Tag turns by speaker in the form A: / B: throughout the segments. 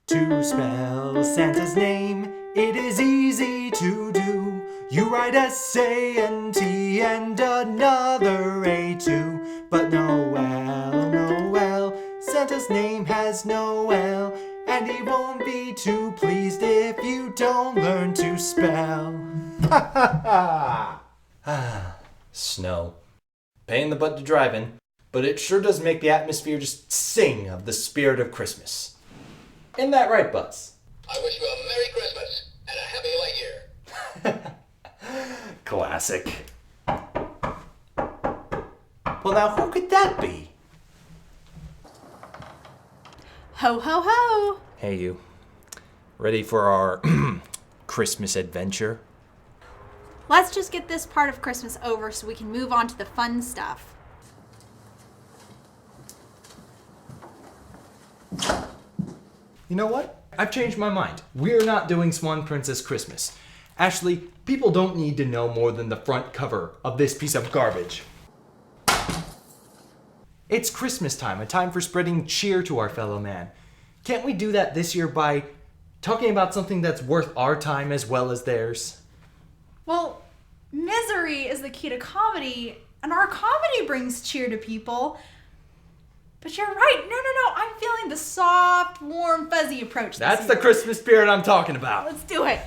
A: To spell Santa's name, it is easy to do. You write S-A-N-T and another A too. But Noel, Noel, Santa's name has no L, and he won't be too pleased if you don't learn to spell. Ha ha ha! Snow. Pain in the butt to drive in, but it sure does make the atmosphere just sing of the spirit of Christmas. Isn't that right, Buzz?
B: I wish you a Merry Christmas and a Happy Light Year.
A: Classic. Well, now who could that be?
C: Ho, ho, ho!
A: Hey, you. Ready for our Christmas adventure?
C: Let's just get this part of Christmas over so we can move on to the fun stuff.
A: You know what? I've changed my mind. We're not doing Swan Princess Christmas. Actually, people don't need to know more than the front cover of this piece of garbage. It's Christmas time, a time for spreading cheer to our fellow man. Can't we do that this year by talking about something that's worth our time as well as theirs?
C: Well, misery is the key to comedy, and our comedy brings cheer to people. But you're right. No. I'm feeling the soft, warm, fuzzy approach this
A: That's
C: year.
A: the Christmas spirit I'm talking about.
C: Let's do it.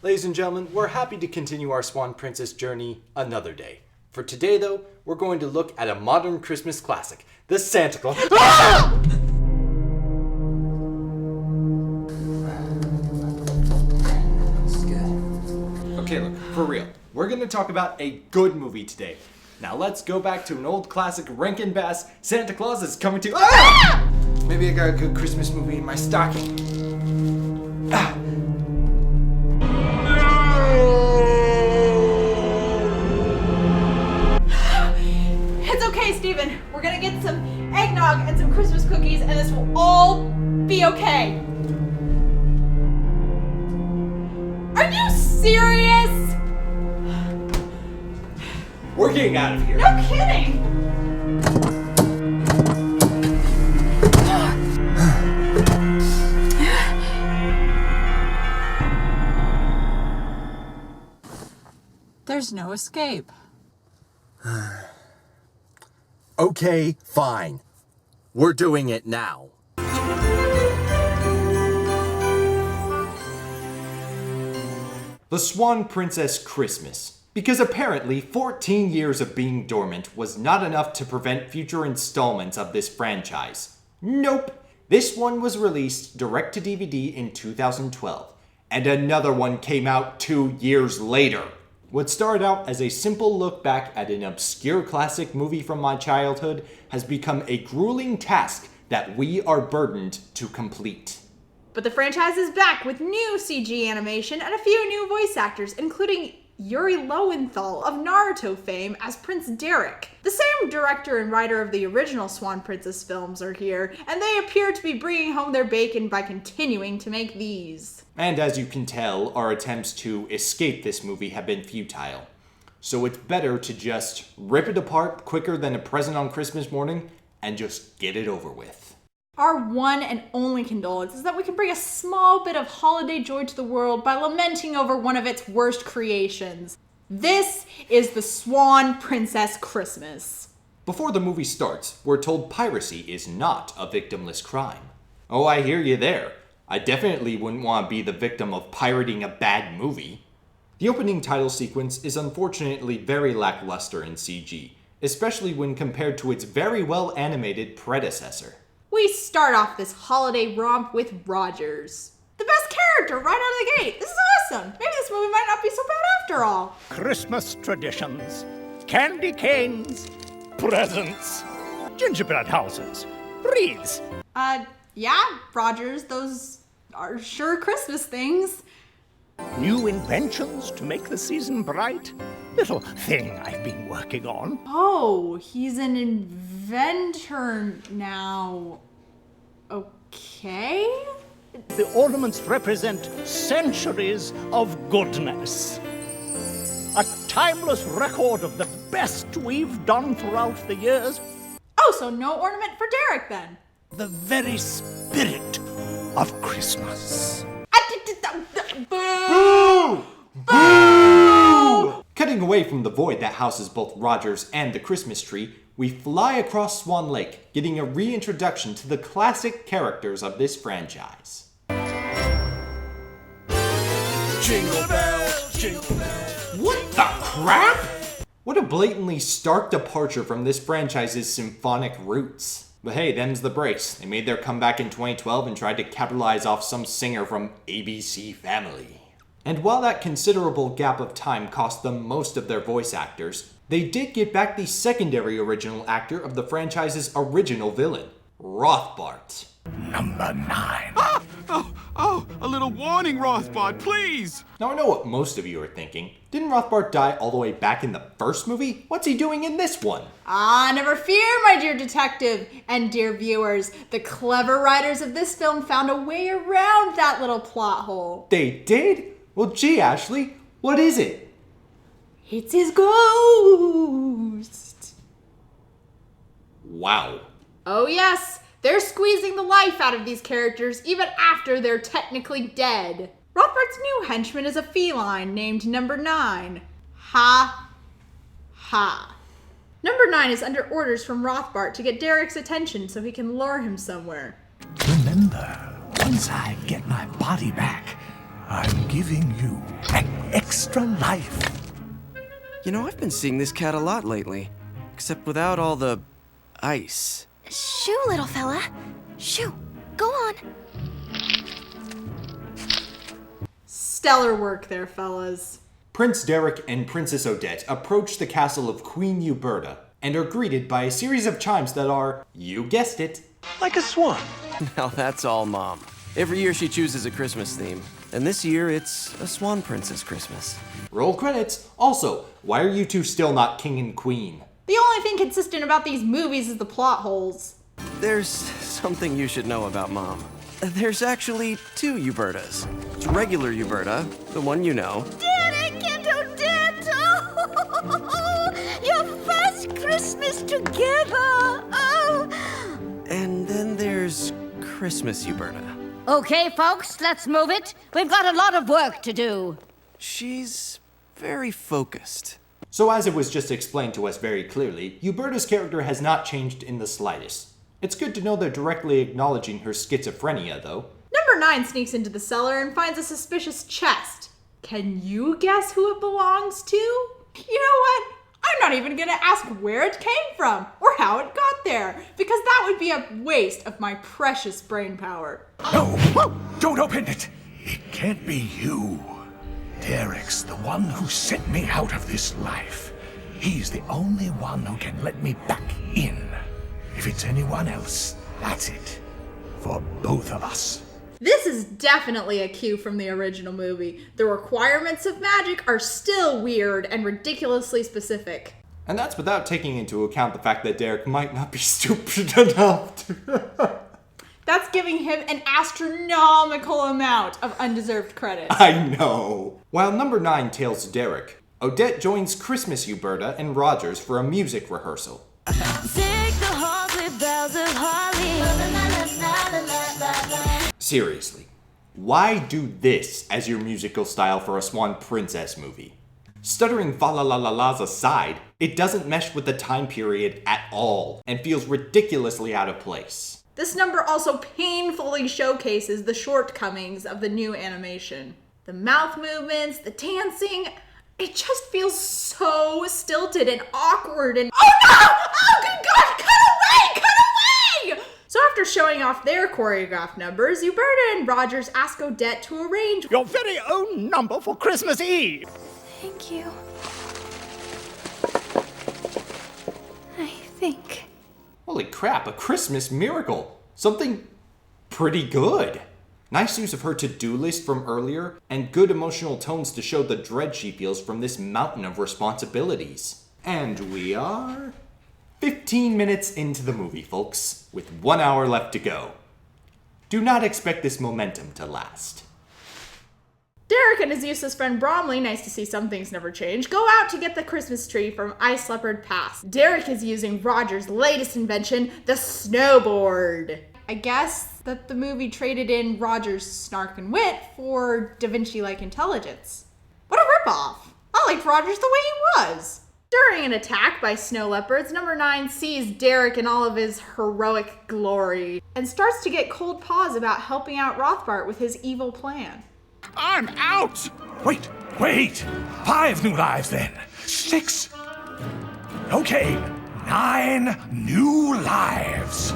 A: Ladies and gentlemen, we're happy to continue our Swan Princess journey another day. For today, though, we're going to look at a modern Christmas classic, the Santa Claus. Ah! Okay, look, for real. We're going to talk about a good movie today. Now let's go back to an old classic, Rankin Bass, Santa Claus is coming to... Ah! Maybe I got a good Christmas movie in my stocking. Ah.
C: It's okay, Steven. We're gonna get some eggnog and some Christmas cookies, and this will all be okay. Are you serious?
A: We're getting out of here.
C: No kidding!
D: There's no escape.
E: Okay, fine. We're doing it now.
A: The Swan Princess Christmas. Because apparently 14 years of being dormant was not enough to prevent future installments of this franchise. Nope. This one was released direct to DVD in 2012, and another one came out 2 years later. What started out as a simple look back at an obscure classic movie from my childhood has become a grueling task that we are burdened to complete.
C: But the franchise is back with new CG animation and a few new voice actors, including Yuri Lowenthal of Naruto fame as Prince Derek. The same director and writer of the original Swan Princess films are here, and they appear to be bringing home their bacon by continuing to make these.
A: And as you can tell, our attempts to escape this movie have been futile. So it's better to just rip it apart quicker than a present on Christmas morning and just get it over with.
C: Our one and only condolence is that we can bring a small bit of holiday joy to the world by lamenting over one of its worst creations. This is the Swan Princess Christmas.
A: Before the movie starts, we're told piracy is not a victimless crime. Oh, I hear you there. I definitely wouldn't want to be the victim of pirating a bad movie. The opening title sequence is unfortunately very lackluster in CG, especially when compared to its very well animated predecessor.
C: We start off this holiday romp with Rogers. The best character right out of the gate. This is awesome. Maybe this movie might not be so bad after all.
F: Christmas traditions, candy canes, presents, gingerbread houses, wreaths.
C: Yeah, Rogers, those are sure Christmas things.
F: New inventions to make the season bright. Little thing I've been working on.
C: Oh, he's an inventor now. Okay.
F: The ornaments represent centuries of goodness. A timeless record of the best we've done throughout the years.
C: Oh, so no ornament for Derek then.
F: the very spirit of Christmas.
A: Boo! Boo! Cutting away from the void that houses both Rogers and the Christmas tree, we fly across Swan Lake, getting a reintroduction to the classic characters of this franchise.
E: Jingle bells, jingle bells.
A: What the crap? What a blatantly stark departure from this franchise's symphonic roots. But hey, them's the breaks. They made their comeback in 2012 and tried to capitalize off some singer from ABC Family. And while that considerable gap of time cost them most of their voice actors, they did get back the secondary original actor of the franchise's original villain, Rothbart.
F: Number 9.
G: Oh, a little warning, Rothbart, please!
A: Now I know what most of you are thinking. Didn't Rothbart die all the way back in the first movie? What's he doing in this one?
C: Ah, never fear, my dear detective and dear viewers. The clever writers of this film found a way around that little plot hole.
A: They did? Well, gee, Ashley, what is it?
C: It's his ghost.
A: Wow.
C: Oh yes, they're squeezing the life out of these characters even after they're technically dead. Rothbart's new henchman is a feline named Number 9. Ha. Ha. Number 9 is under orders from Rothbart to get Derek's attention so he can lure him somewhere.
F: Remember, once I get my body back, I'm giving you an extra life.
H: You know, I've been seeing this cat a lot lately, except without all the ice.
I: Shoo, little fella. Shoo. Go on.
C: Stellar work there, fellas.
A: Prince Derek and Princess Odette approach the castle of Queen Uberta and are greeted by a series of chimes that are, you guessed it,
F: Like a swan.
H: Now that's all Mom. Every year she chooses a Christmas theme, and this year it's a Swan Princess Christmas.
A: roll credits. Also, why are you two still not king and queen?
C: The only thing consistent about these movies is the plot holes.
H: There's something you should know about Mom. There's actually 2 Ubertas. It's regular Uberta, the one you know.
I: Derek and Odette! Oh, your first Christmas together! Oh!
H: And then there's Christmas Uberta.
J: Okay, folks, let's move it. We've got a lot of work to do.
H: She's very focused.
A: So as it was just explained to us very clearly, Uberta's character has not changed in the slightest. It's good to know they're directly acknowledging her schizophrenia, though.
C: Number 9 sneaks into the cellar and finds a suspicious chest. Can you guess who it belongs to? You know what? I'm not even gonna ask where it came from or how it got there, because that would be a waste of my precious brain power.
F: No, don't open it. It can't be you. Derek's the one who sent me out of this life. He's the only one who can let me back in. If it's anyone else, that's it. For both of us.
C: This is definitely a cue from the original movie. The requirements of magic are still weird and ridiculously specific.
A: And that's without taking into account the fact that Derek might not be stupid enough to...
C: That's giving him an astronomical amount of undeserved credit.
A: I know. While number 9 tails Derek, Odette joins Christmas Uberta and Rogers for a music rehearsal. Seriously, why do this as your musical style for a Swan Princess movie? Stuttering fa-la-la-la-las aside, it doesn't mesh with the time period at all and feels ridiculously out of place.
C: This number also painfully showcases the shortcomings of the new animation. The mouth movements, the dancing, it just feels so stilted and awkward and— oh no! Oh good God! Cut away! Cut away! So after showing off their choreographed numbers, Uberta and Rogers ask Odette to arrange
F: Your very own number for Christmas Eve.
I: Thank you. I think.
A: Holy crap, a Christmas miracle! Something pretty good. Nice use of her to-do list from earlier, and good emotional tones to show the dread she feels from this mountain of responsibilities. And we are 15 minutes into the movie, folks, with 1 hour left to go. Do not expect this momentum to last.
C: Derek and his useless friend Bromley, nice to see some things never change, go out to get the Christmas tree from Ice Leopard Pass. Derek is using Roger's latest invention, the snowboard. I guess that the movie traded in Roger's snark and wit for Da Vinci-like intelligence. What a ripoff! I liked Rogers the way he was. During an attack by snow leopards, number 9 sees Derek in all of his heroic glory and starts to get cold paws about helping out Rothbart with his evil plan.
G: I'm out!
F: Wait! 5 new lives then. 6. Okay, 9 new lives.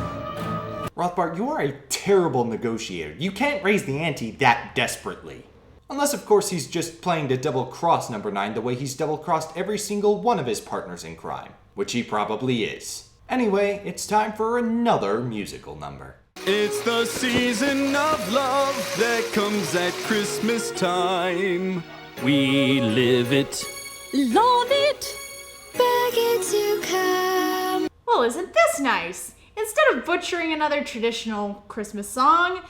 A: Rothbart, you are a terrible negotiator. You can't raise the ante that desperately. Unless, of course, he's just playing to double-cross number 9 the way he's double-crossed every single one of his partners in crime, which he probably is. Anyway, it's time for another musical number.
E: It's the season of love that comes at Christmas time. We live it.
J: Love it!
I: Beg it to come.
C: Well, isn't this nice? Instead of butchering another traditional Christmas song,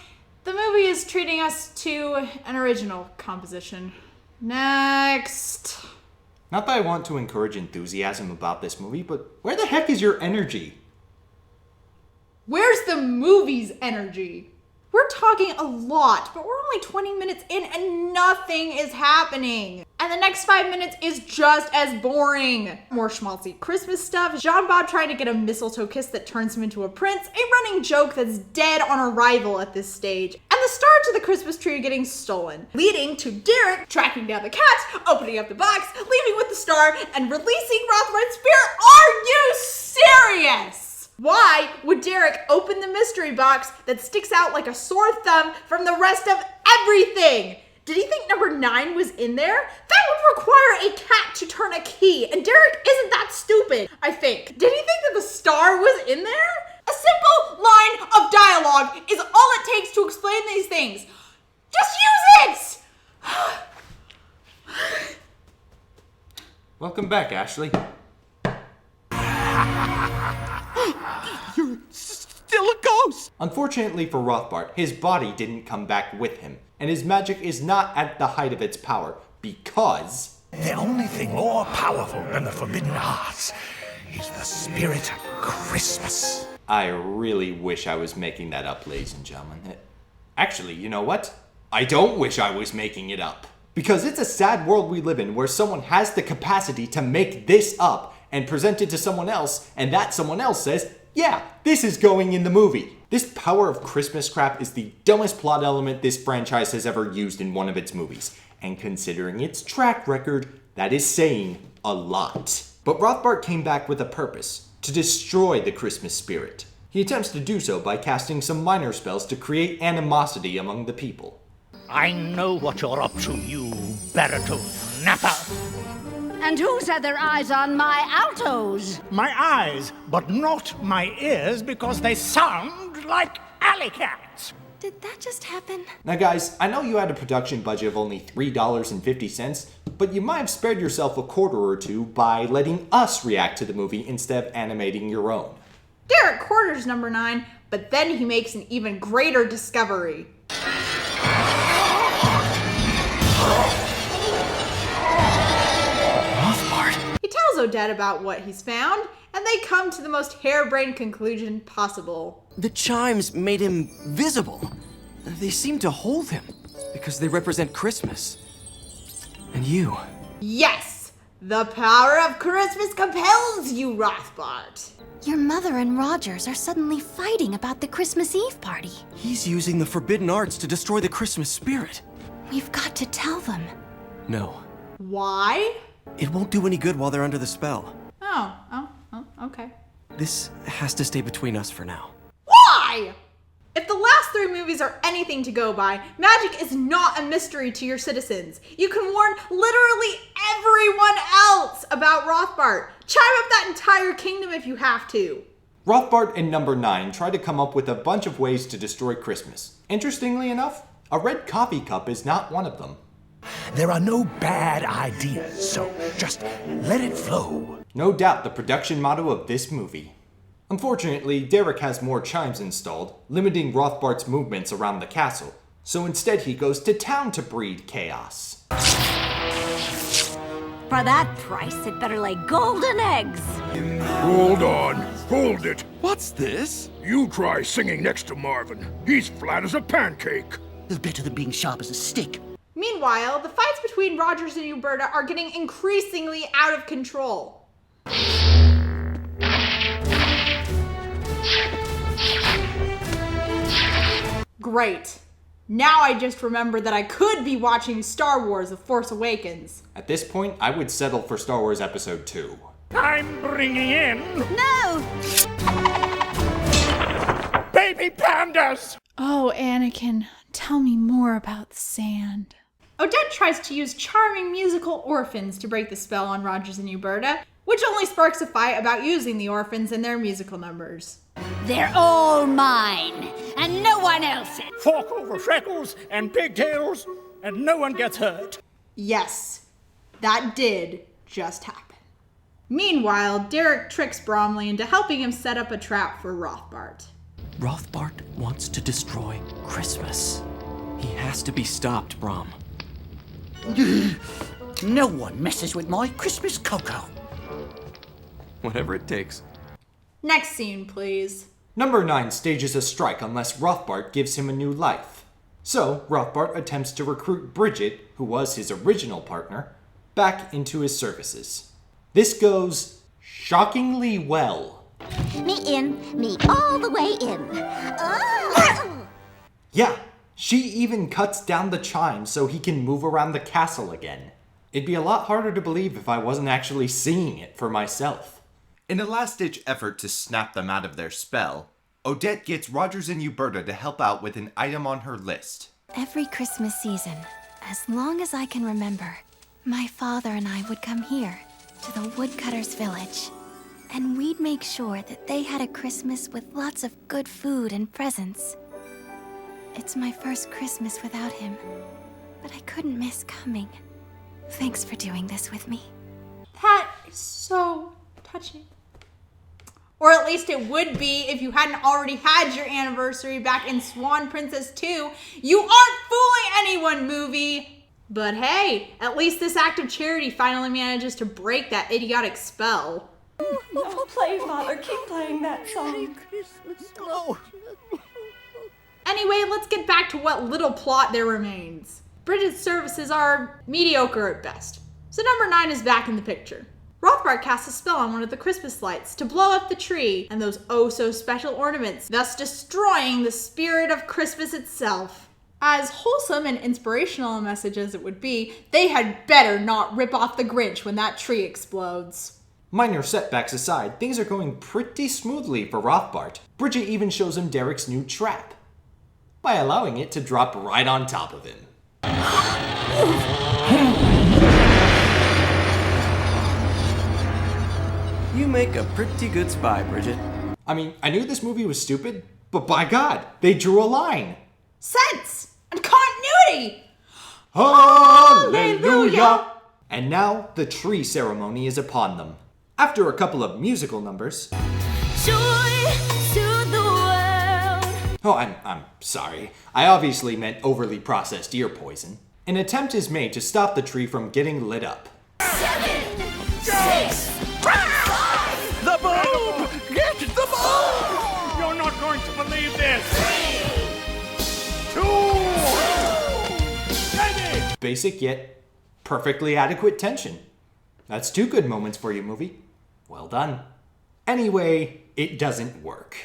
C: the movie is treating us to an original composition. Next.
A: Not that I want to encourage enthusiasm about this movie, but where the heck is your energy?
C: Where's the movie's energy? We're talking a lot, but we're only 20 minutes in and nothing is happening. And the next 5 minutes is just as boring. More schmaltzy Christmas stuff, Jean-Bob trying to get a mistletoe kiss that turns him into a prince, a running joke that's dead on arrival at this stage, and the start to the Christmas tree getting stolen, leading to Derek tracking down the cat, opening up the box, leaving with the star, and releasing Rothbart's spirit. Are you serious? Why would Derek open the mystery box that sticks out like a sore thumb from the rest of everything? Did he think number 9 was in there? That would require a cat to turn a key, and Derek isn't that stupid, I think. Did he think that the star was in there? A simple line of dialogue is all it takes to explain these things. Just use it!
A: Welcome back, Ashley.
G: You're still a ghost!
A: Unfortunately for Rothbart, his body didn't come back with him, and his magic is not at the height of its power, because
F: The only thing more powerful than the forbidden arts is the spirit of Christmas.
A: I really wish I was making that up, ladies and gentlemen. Actually, you know what? I don't wish I was making it up. Because it's a sad world we live in where someone has the capacity to make this up and present it to someone else, and that someone else says, yeah, this is going in the movie. This power of Christmas crap is the dumbest plot element this franchise has ever used in one of its movies. And considering its track record, that is saying a lot. But Rothbart came back with a purpose, to destroy the Christmas spirit. He attempts to do so by casting some minor spells to create animosity among the people.
K: I know what you're up to, you baritone napper.
J: And who's had their eyes on my altos?
K: My eyes, but not my ears, because they sound like alley cats.
I: Did that just happen?
A: Now guys, I know you had a production budget of only $3.50, but you might have spared yourself a quarter or two by letting us react to the movie instead of animating your own.
C: Derek quarters number 9, but then he makes an even greater discovery. He tells Odette about what he's found, and they come to the most harebrained conclusion possible.
H: The chimes made him visible. They seem to hold him because they represent Christmas. And you.
C: Yes! The power of Christmas compels you, Rothbart.
I: Your mother and Rogers are suddenly fighting about the Christmas Eve party.
H: He's using the forbidden arts to destroy the Christmas spirit.
I: We've got to tell them.
H: No.
C: Why?
H: It won't do any good while they're under the spell.
C: Oh, okay.
H: This has to stay between us for now.
C: Why? If the last 3 movies are anything to go by, magic is not a mystery to your citizens. You can warn literally everyone else about Rothbart. Chime up that entire kingdom if you have to.
A: Rothbart and number 9 try to come up with a bunch of ways to destroy Christmas. Interestingly enough, a red coffee cup is not one of them.
F: There are no bad ideas, so just let it flow.
A: No doubt the production motto of this movie. Unfortunately, Derek has more chimes installed, limiting Rothbart's movements around the castle, so instead he goes to town to breed chaos.
J: For that price, it better lay golden eggs.
F: Hold on. Hold it.
E: What's this?
F: You try singing next to Marvin. He's flat as a pancake.
L: It's better than being sharp as a stick.
C: Meanwhile, the fights between Rogers and Uberta are getting increasingly out of control. Great. Now I just remembered that I could be watching Star Wars The Force Awakens.
A: At this point, I would settle for Star Wars Episode 2.
K: I'm bringing in
J: No!
K: baby pandas!
C: Oh, Anakin, tell me more about the sand. Odette tries to use charming musical orphans to break the spell on Rogers and Uberta, which only sparks a fight about using the orphans in their musical numbers.
J: They're all mine, and no one else's.
K: Fork over freckles and pigtails, and no one gets hurt.
C: Yes, that did just happen. Meanwhile, Derek tricks Bromley into helping him set up a trap for Rothbart.
H: Rothbart wants to destroy Christmas. He has to be stopped, Brom.
L: No one messes with my Christmas cocoa.
H: Whatever it takes.
C: Next scene, please.
A: Number 9 stages a strike unless Rothbart gives him a new life. So, Rothbart attempts to recruit Bridget, who was his original partner, back into his services. This goes shockingly well.
I: Me in, me all the way in.
A: Yeah, she even cuts down the chimes so he can move around the castle again. It'd be a lot harder to believe if I wasn't actually seeing it for myself. In a last-ditch effort to snap them out of their spell, Odette gets Rogers and Uberta to help out with an item on her list.
I: Every Christmas season, as long as I can remember, my father and I would come here, to the woodcutters' village. And we'd make sure that they had a Christmas with lots of good food and presents. It's my first Christmas without him, but I couldn't miss coming. Thanks for doing this with me.
C: That is so touching. Or at least it would be if you hadn't already had your anniversary back in Swan Princess 2. You aren't fooling anyone, movie! But hey, at least this act of charity finally manages to break that idiotic spell.
M: No, play, Father. Keep playing that song.
L: No.
C: Anyway, let's get back to what little plot there remains. Bridget's services are mediocre at best. So number 9 is back in the picture. Rothbart casts a spell on one of the Christmas lights to blow up the tree and those oh-so-special ornaments, thus destroying the spirit of Christmas itself. As wholesome and inspirational a message as it would be, they had better not rip off the Grinch when that tree explodes.
A: Minor setbacks aside, things are going pretty smoothly for Rothbart. Bridget even shows him Derek's new trap, by allowing it to drop right on top of him.
H: You make a pretty good spy, Bridget.
A: I mean, I knew this movie was stupid, but by God, they drew a line.
C: Sense and continuity!
A: Hallelujah! And now the tree ceremony is upon them. After a couple of musical numbers...
J: Joy to the world!
A: Oh, I'm sorry. I obviously meant overly processed ear poison. An attempt is made to stop the tree from getting lit up.
J: 7, 6, 5!
K: The boom! Get the boom! You're not going to believe this! 2! Ready!
A: Basic yet perfectly adequate tension. That's 2 good moments for you, movie. Well done. Anyway, it doesn't work.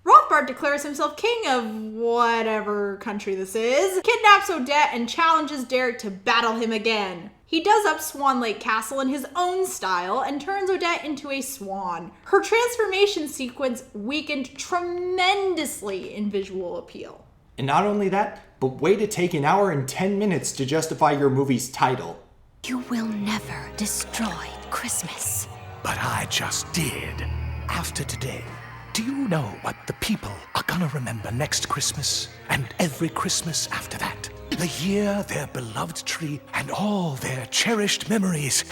C: Rothbart declares himself king of whatever country this is, kidnaps Odette, and challenges Derek to battle him again. He does up Swan Lake Castle in his own style and turns Odette into a swan. Her transformation sequence weakened tremendously in visual appeal.
A: And not only that, but way to take 1 hour and 10 minutes to justify your movie's title.
I: You will never destroy Christmas.
F: But I just did. After today, do you know what the people are gonna remember next Christmas and every Christmas after that? The year their beloved tree and all their cherished memories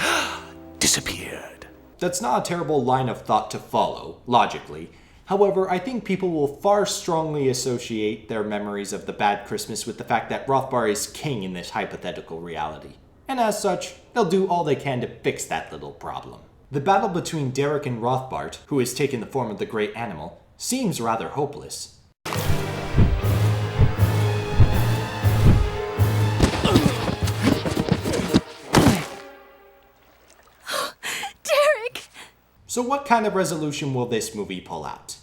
F: disappeared.
A: That's not a terrible line of thought to follow, logically. However, I think people will far strongly associate their memories of the bad Christmas with the fact that Rothbard is king in this hypothetical reality. And as such, they'll do all they can to fix that little problem. The battle between Derek and Rothbard, who has taken the form of the great animal, seems rather hopeless.
I: Derek!
A: So what kind of resolution will this movie pull out?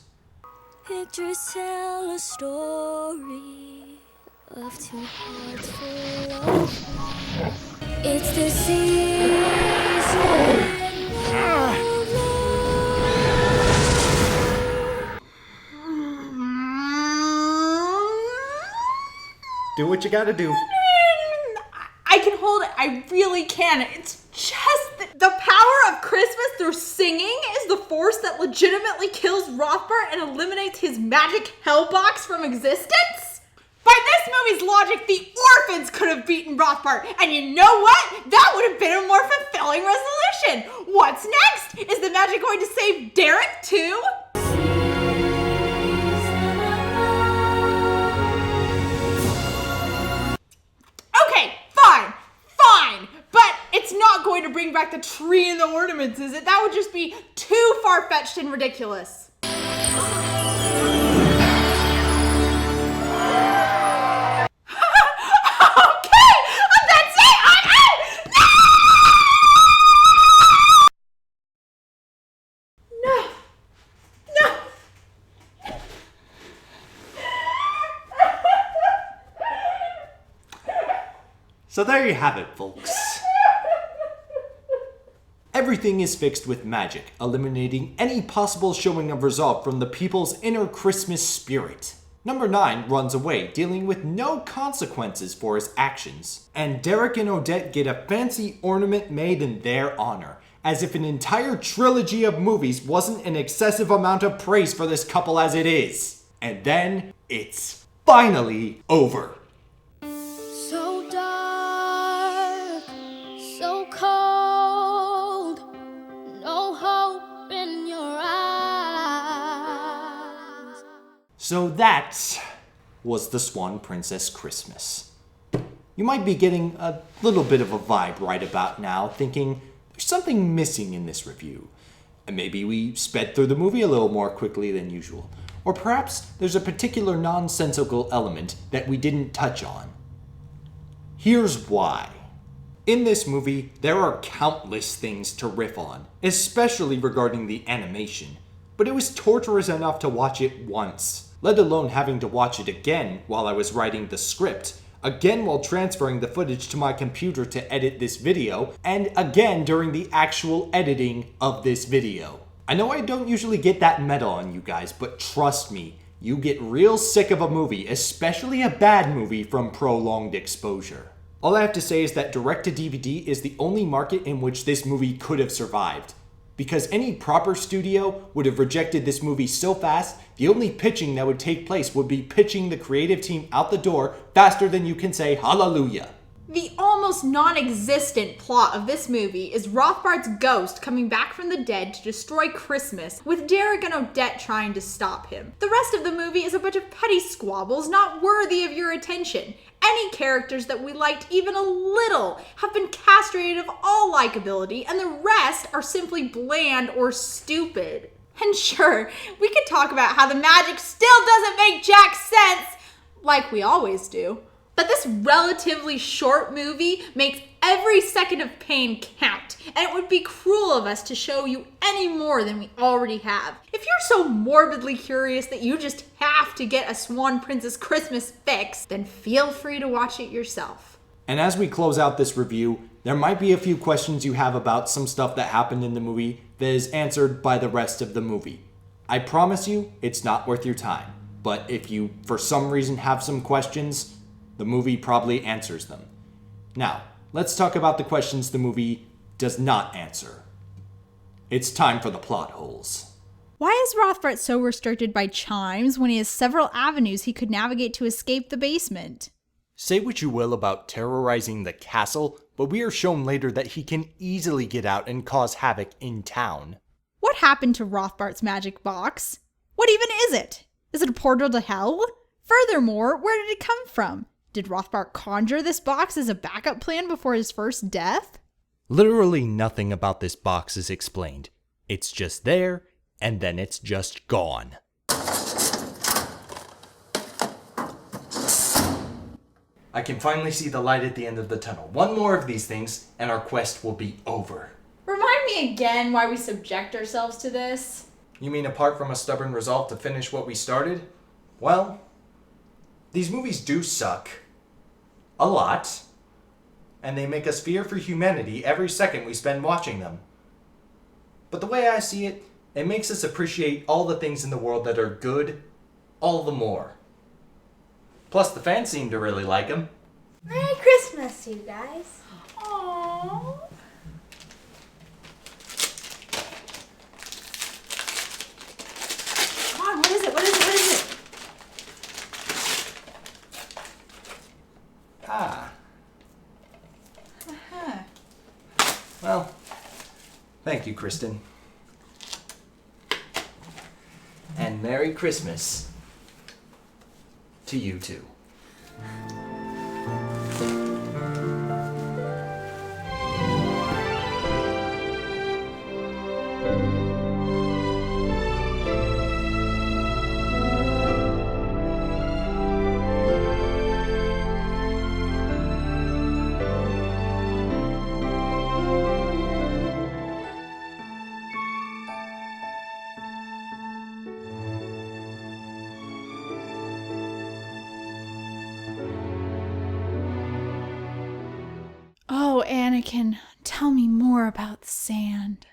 N: Pictures tell a story of two hearts full of love. It's the season of
A: Do what you gotta do.
C: I can hold it. I really can. It's just the power of Christmas through singing is the force that legitimately kills Rothbard and eliminates his magic hellbox from existence? By this movie's logic, the orphans could have beaten Rothbard, and you know what? That would have been a more fulfilling resolution. What's next? Is the magic going to save Derek too? Okay, fine, but it's not going to bring back the tree and the ornaments, is it? That would just be too far-fetched and ridiculous. Okay, that's it, I'm in! No!
A: So there you have it, folks. Everything is fixed with magic, eliminating any possible showing of resolve from the people's inner Christmas spirit. Number 9 runs away, dealing with no consequences for his actions. And Derek and Odette get a fancy ornament made in their honor, as if an entire trilogy of movies wasn't an excessive amount of praise for this couple as it is. And then, it's finally over.
N: so dark, so cold, no hope in your eyes.
A: So that was the Swan Princess Christmas. You might be getting a little bit of a vibe right about now, thinking there's something missing in this review. And maybe we sped through the movie a little more quickly than usual. Or perhaps there's a particular nonsensical element that we didn't touch on. Here's why. In this movie, there are countless things to riff on, especially regarding the animation. But it was torturous enough to watch it once, let alone having to watch it again while I was writing the script, again while transferring the footage to my computer to edit this video, and again during the actual editing of this video. I know I don't usually get that meta on you guys, but trust me, you get real sick of a movie, especially a bad movie, from prolonged exposure. All I have to say is that direct-to-DVD is the only market in which this movie could have survived. Because any proper studio would have rejected this movie so fast, the only pitching that would take place would be pitching the creative team out the door faster than you can say hallelujah.
C: The almost non-existent plot of this movie is Rothbard's ghost coming back from the dead to destroy Christmas, with Derek and Odette trying to stop him. The rest of the movie is a bunch of petty squabbles not worthy of your attention. Any characters that we liked even a little have been castrated of all likability, and the rest are simply bland or stupid. And sure, we could talk about how the magic still doesn't make jack sense, like we always do. But this relatively short movie makes every second of pain count, and it would be cruel of us to show you any more than we already have. If you're so morbidly curious that you just have to get a Swan Princess Christmas fix, then feel free to watch it yourself.
A: And as we close out this review, there might be a few questions you have about some stuff that happened in the movie that is answered by the rest of the movie. I promise you, it's not worth your time. But if you, for some reason, have some questions, the movie probably answers them. Now, let's talk about the questions the movie does not answer. It's time for the plot holes.
C: Why is Rothbard so restricted by chimes when he has several avenues he could navigate to escape the basement?
A: Say what you will about terrorizing the castle, but we are shown later that he can easily get out and cause havoc in town.
C: What happened to Rothbard's magic box? What even is it? Is it a portal to hell? Furthermore, where did it come from? Did Rothbart conjure this box as a backup plan before his first death?
A: Literally nothing about this box is explained. It's just there, and then it's just gone. I can finally see the light at the end of the tunnel. One more of these things, and our quest will be over.
C: Remind me again why we subject ourselves to this.
A: You mean apart from a stubborn resolve to finish what we started? Well, these movies do suck. A lot. And they make us fear for humanity every second we spend watching them. But the way I see it, it makes us appreciate all the things in the world that are good all the more. Plus, the fans seem to really like them.
N: Merry Christmas, you guys.
C: Aww. Come on, what is it? What is it? What is it?
A: Ah.
C: Uh-huh.
A: Well, thank you, Kristen. And Merry Christmas to you too.
C: Oh, Anakin, tell me more about the sand.